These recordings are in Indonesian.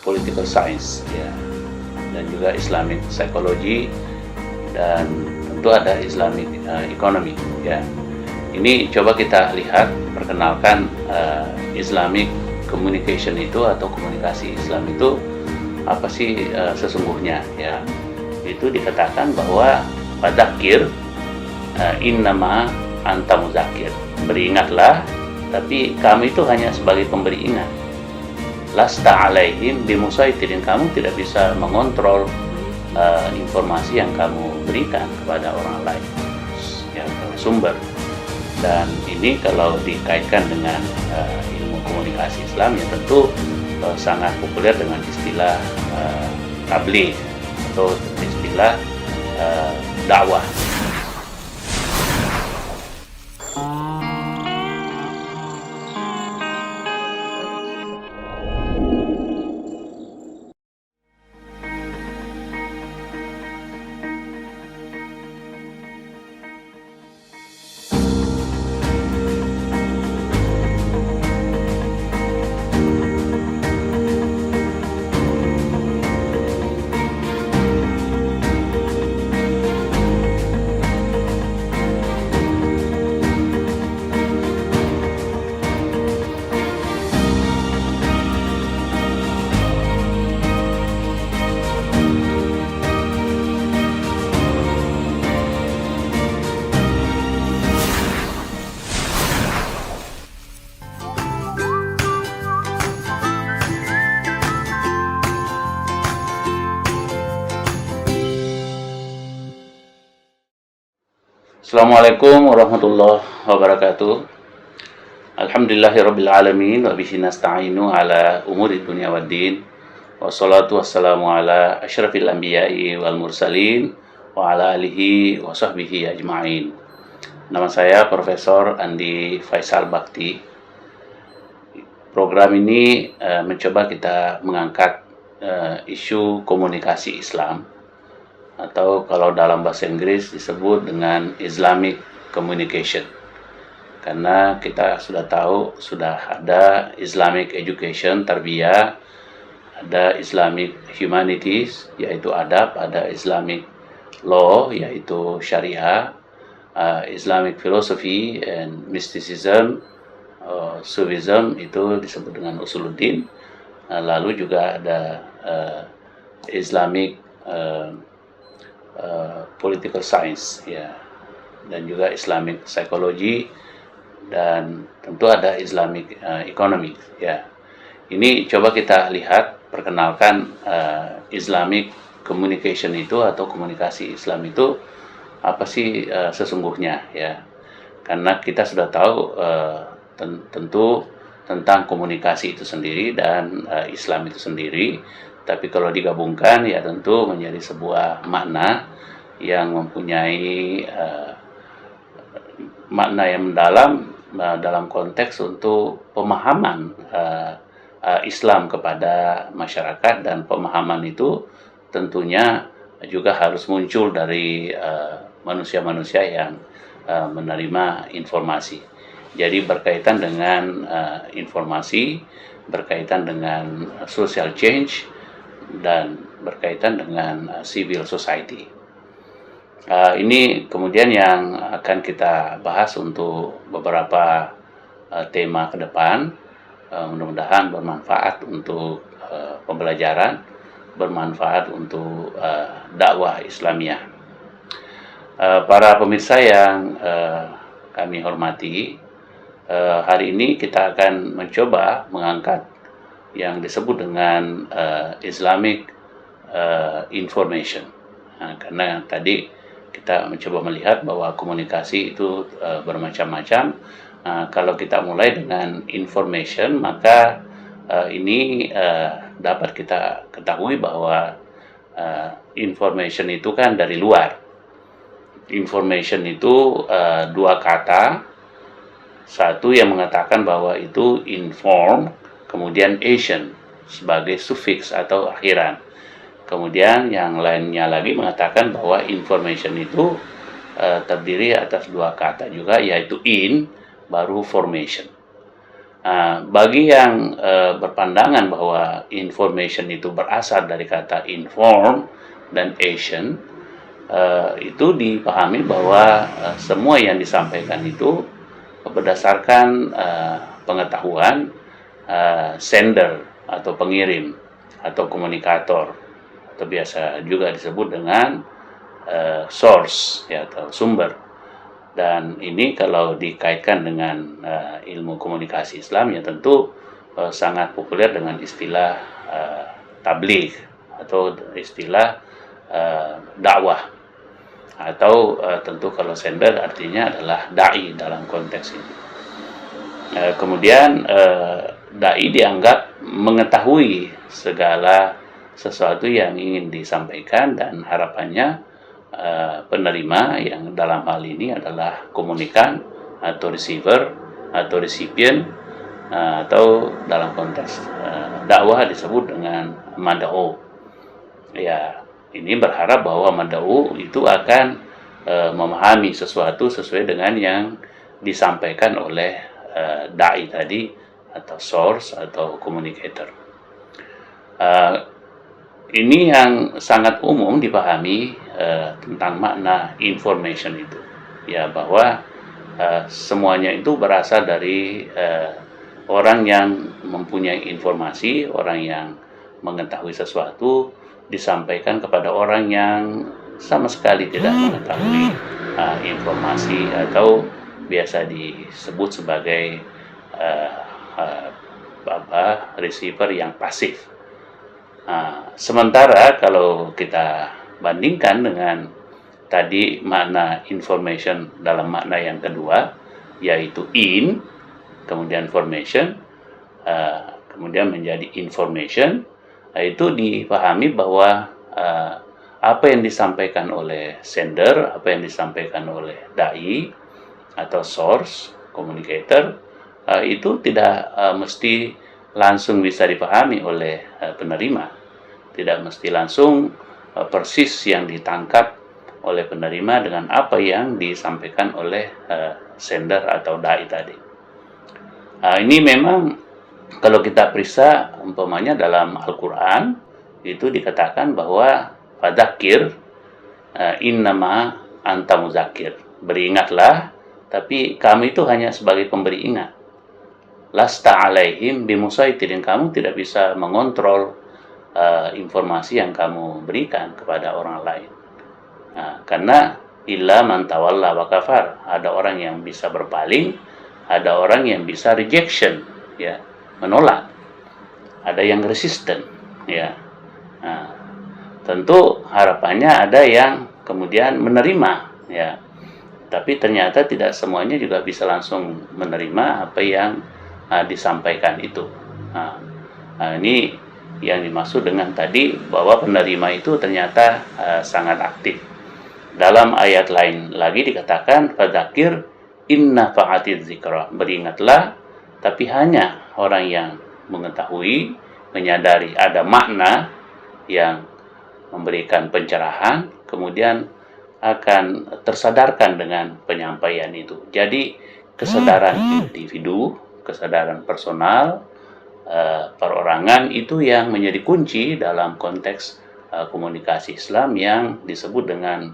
political science, ya, dan juga Islamic psychology, dan tentu ada Islamic economy, ya. Ini coba kita lihat, perkenalkan Islamic communication itu atau komunikasi Islam itu apa sih sesungguhnya, ya. Itu dikatakan bahwa fadzakir innama anta muzakir, beringatlah, tapi kamu itu hanya sebagai pemberi ingat. Lasta alaihim bimusaitirin, kamu tidak bisa mengontrol informasi yang kamu berikan kepada orang lain, ya, sumber. Dan ini kalau dikaitkan dengan ilmu komunikasi Islam, ya tentu sangat populer dengan istilah tabligh atau istilah dakwah. Assalamualaikum warahmatullahi wabarakatuh. Alhamdulillahirrabbilalamin. Wa bihi nasta'inu ala umuri dunia waddin. Wassalatu wassalamu ala asyrafil anbiya'i wal mursalin wa ala alihi wa sahbihi ajma'in. Nama saya Profesor Andi Faisal Bakti. Program ini mencoba kita mengangkat isu komunikasi Islam, atau kalau dalam bahasa Inggris disebut dengan Islamic communication. Karena kita sudah tahu, sudah ada Islamic education, tarbiyah, ada Islamic humanities, yaitu adab, ada Islamic law, yaitu syariah, Islamic philosophy and mysticism, Sufism, itu disebut dengan usuluddin. Lalu juga ada Islamic political science, ya, dan juga Islamic psychology, dan tentu ada Islamic economy, ya. Ini coba kita lihat, perkenalkan Islamic communication itu atau komunikasi Islam itu apa sih sesungguhnya, ya. Karena kita sudah tahu tentu tentang komunikasi itu sendiri dan Islam itu sendiri. Tapi kalau digabungkan, ya tentu menjadi sebuah makna yang mempunyai makna yang mendalam dalam konteks untuk pemahaman Islam kepada masyarakat, dan pemahaman itu tentunya juga harus muncul dari manusia-manusia yang menerima informasi. Jadi berkaitan dengan informasi, berkaitan dengan social change, dan berkaitan dengan civil society. Ini kemudian yang akan kita bahas untuk beberapa tema ke depan. Mudah-mudahan bermanfaat untuk pembelajaran, bermanfaat untuk dakwah Islamiyah. Para pemirsa yang kami hormati, hari ini kita akan mencoba mengangkat yang disebut dengan Islamic information. Karena tadi kita mencoba melihat bahwa komunikasi itu bermacam-macam. Kalau kita mulai dengan information, maka ini dapat kita ketahui bahwa information itu kan dari luar. Information itu dua kata, satu yang mengatakan bahwa itu inform, kemudian Asian sebagai sufiks atau akhiran. Kemudian yang lainnya lagi mengatakan bahwa information itu terdiri atas dua kata juga, yaitu in, baru formation. Bagi yang berpandangan bahwa information itu berasal dari kata inform dan action, itu dipahami bahwa semua yang disampaikan itu berdasarkan pengetahuan sender atau pengirim atau komunikator, atau biasa juga disebut dengan source ya, atau sumber. Dan ini kalau dikaitkan dengan ilmu komunikasi Islam ya tentu sangat populer dengan istilah tabligh atau istilah dakwah, atau tentu kalau sender artinya adalah dai dalam konteks ini. Kemudian dai dianggap mengetahui segala sesuatu yang ingin disampaikan, dan harapannya penerima yang dalam hal ini adalah komunikan atau receiver atau recipient, atau dalam konteks dakwah disebut dengan mad'u. Ya, ini berharap bahwa mad'u itu akan memahami sesuatu sesuai dengan yang disampaikan oleh dai tadi atau source atau communicator. Ini yang sangat umum dipahami tentang makna information itu, ya, bahwa semuanya itu berasal dari orang yang mempunyai informasi, orang yang mengetahui sesuatu, disampaikan kepada orang yang sama sekali tidak mengetahui informasi, atau biasa disebut sebagai receiver yang pasif. Sementara kalau kita bandingkan dengan tadi makna information dalam makna yang kedua, yaitu in, kemudian formation, kemudian menjadi information, itu dipahami bahwa apa yang disampaikan oleh sender, apa yang disampaikan oleh dai atau source, communicator, itu tidak mesti langsung bisa dipahami oleh penerima, tidak mesti langsung persis yang ditangkap oleh penerima dengan apa yang disampaikan oleh sender atau dai tadi. Ini memang kalau kita periksa umpamanya dalam Al-Quran itu dikatakan bahwa fadzakir innama anta muzakir, beringatlah, tapi kamu itu hanya sebagai pemberi ingat. Lasta alaihim bimusaitirin, kamu tidak bisa mengontrol informasi yang kamu berikan kepada orang lain. Karena illa man tawalla wa kafar, ada orang yang bisa berpaling, ada orang yang bisa rejection, ya, menolak, ada yang resisten, ya. Tentu harapannya ada yang kemudian menerima, ya, tapi ternyata tidak semuanya juga bisa langsung menerima apa yang disampaikan itu. Ini yang dimaksud dengan tadi bahwa penerima itu ternyata sangat aktif. Dalam ayat lain lagi dikatakan fadzakir inna fa'atiz zikra, beringatlah, tapi hanya orang yang mengetahui, menyadari ada makna yang memberikan pencerahan, kemudian akan tersadarkan dengan penyampaian itu. Jadi kesadaran individu, kesadaran personal, perorangan itu yang menjadi kunci dalam konteks komunikasi Islam yang disebut dengan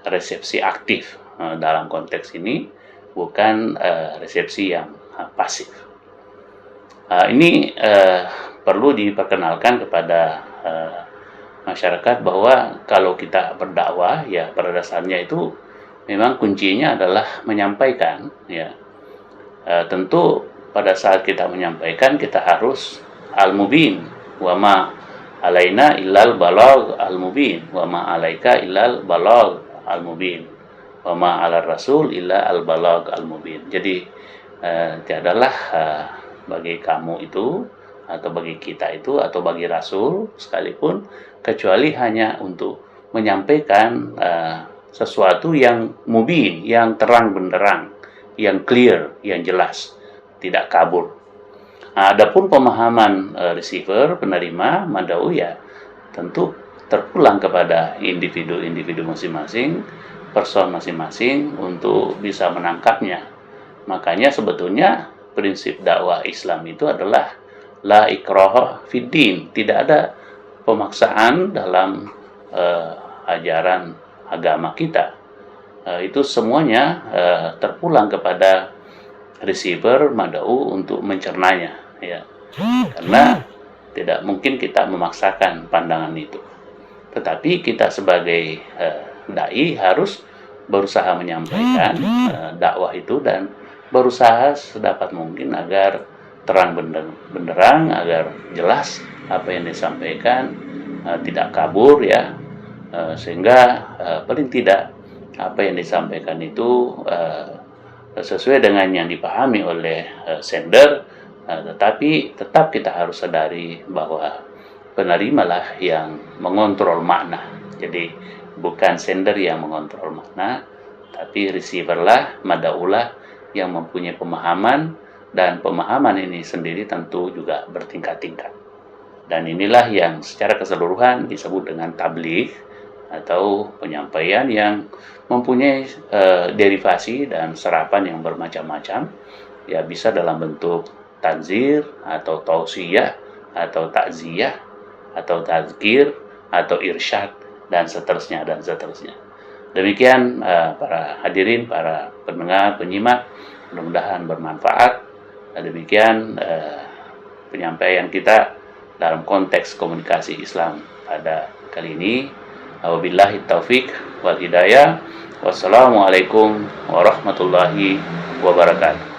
resepsi aktif. Dalam konteks ini bukan resepsi yang pasif. Ini perlu diperkenalkan kepada masyarakat bahwa kalau kita berdakwah, ya pada dasarnya itu memang kuncinya adalah menyampaikan, ya. Tentu pada saat kita menyampaikan kita harus al-mubin, wa ma alaina illal balagh al-mubin, wa ma alaika illal balagh al-mubin, wa ma alar rasul illa al-balagh al-mubin. Jadi tiadalah bagi kamu itu, atau bagi kita itu, atau bagi rasul sekalipun, kecuali hanya untuk menyampaikan sesuatu yang mubin, yang terang benderang, yang clear, yang jelas, tidak kabur. Adapun pemahaman receiver, penerima, mad'u, ya tentu terpulang kepada individu-individu masing-masing, person masing-masing untuk bisa menangkapnya. Makanya sebetulnya prinsip dakwah Islam itu adalah la ikraha fiddin, tidak ada pemaksaan dalam ajaran agama kita. Itu semuanya terpulang kepada receiver mad'u untuk mencernanya, ya. Karena tidak mungkin kita memaksakan pandangan itu. Tetapi kita sebagai dai harus berusaha menyampaikan dakwah itu dan berusaha sedapat mungkin agar terang benderang, agar jelas apa yang disampaikan, tidak kabur, ya, sehingga paling tidak apa yang disampaikan itu sesuai dengan yang dipahami oleh sender, tetapi tetap kita harus sadari bahwa penerimalah yang mengontrol makna. Jadi bukan sender yang mengontrol makna, tapi receiverlah, madaulah yang mempunyai pemahaman, dan pemahaman ini sendiri tentu juga bertingkat-tingkat. Dan inilah yang secara keseluruhan disebut dengan tabligh atau penyampaian yang mempunyai derivasi dan serapan yang bermacam-macam, ya, bisa dalam bentuk tanzir atau tausiyah atau takziyah atau tazkir atau irsyad dan seterusnya dan seterusnya. Demikian para hadirin, para pendengar, penyimak, mudah-mudahan bermanfaat. Demikian penyampaian kita dalam konteks komunikasi Islam pada kali ini. Wabillahi taufik wal hidayah. Wassalamualaikum warahmatullahi wabarakatuh.